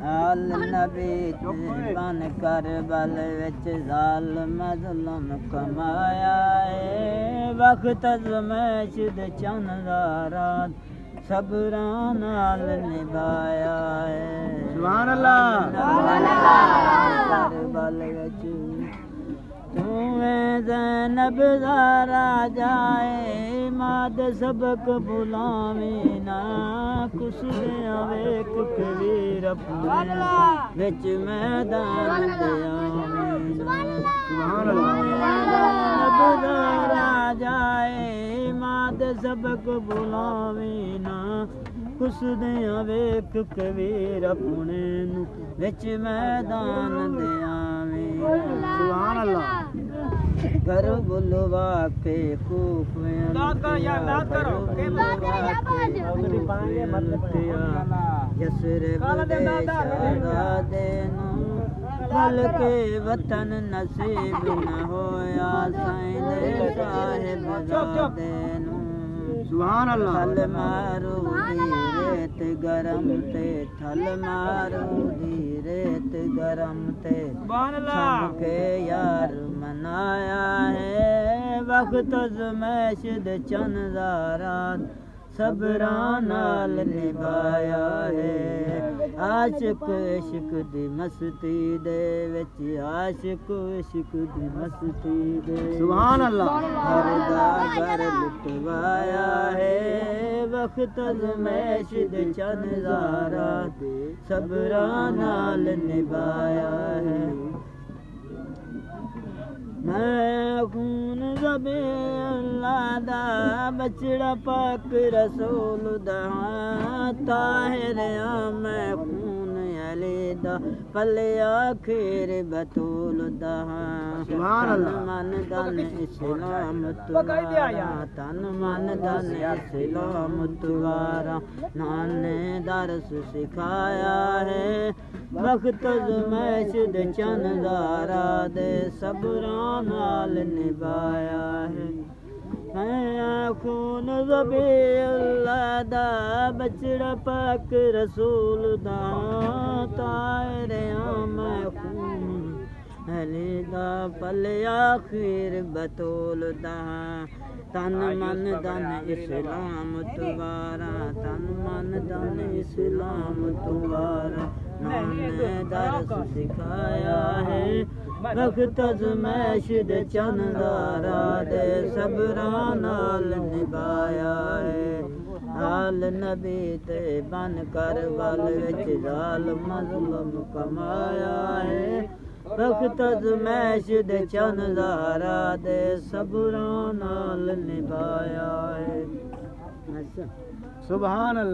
आल नबी बन कर बल विच ज़ालिम ज़ुल्म कमाया है वक्त अज़मैश दे चन दा रात सबरां नाल निभाया है सुभान अल्लाह कर बल विच तूं ज़ैनब दा राजा है माद सबक बुलावी ना कुछ दिया वेख कबीर अपने विच मैदान दिया सुभान अल्लाह दा राजा है माद सबक बुलावी ना कुछ दिया वेख कबीर अपने विच मैदान दिया सुभान अल्लाह घर बुलवा के खूफ में कल के वतन नसीब न होया साईं साहिब देनू सुभान अल्लाह थल मारू दी रेत गरम ते थल मारू दी रेत गरम ते सबके यार मनाया है वक्त अज़मैश दे चन दा रात सबरां नाल निभाया है आशिक इश्क दी मस्ती दे विच आशिक इश्क दी मस्ती दे सुभान अल्लाह हर दा घर लुटवाया है वक्त अज़मैश दे चन दा रात सबरां नाल निभाया है मैं खून ज़बे अल्लाह दा बचड़ा पाक रसूल दा ताहिर मैं खून अली दा पले आखिर बतूल दा तन मन दन इस्लाम तुवारा तन मन दन इस्लाम तुवारा नाने दरस सिखाया है वक्त अज़मैश दे चन दारा दे सबरां नाल निभाया है मैं खून ज़बे अल्लाह दा बचड़ा पाक रसूल दा ताहिर मैं खून अली दा पले आखिर बतूल दा तन मन दन इस्लाम तुवारा तन मन दन इस्लाम तुवारा नाने दरस सिखाया है वक्त अज़मैश दे चन दारा दे सबरां नाल निभाया है आल नबी ते बन कर बल विच ज़ालिम ज़ुल्म कमाया है वक्त अज़मैश दे चन दारा दे सबरां नाल निभाया है सुभान अल्लाह।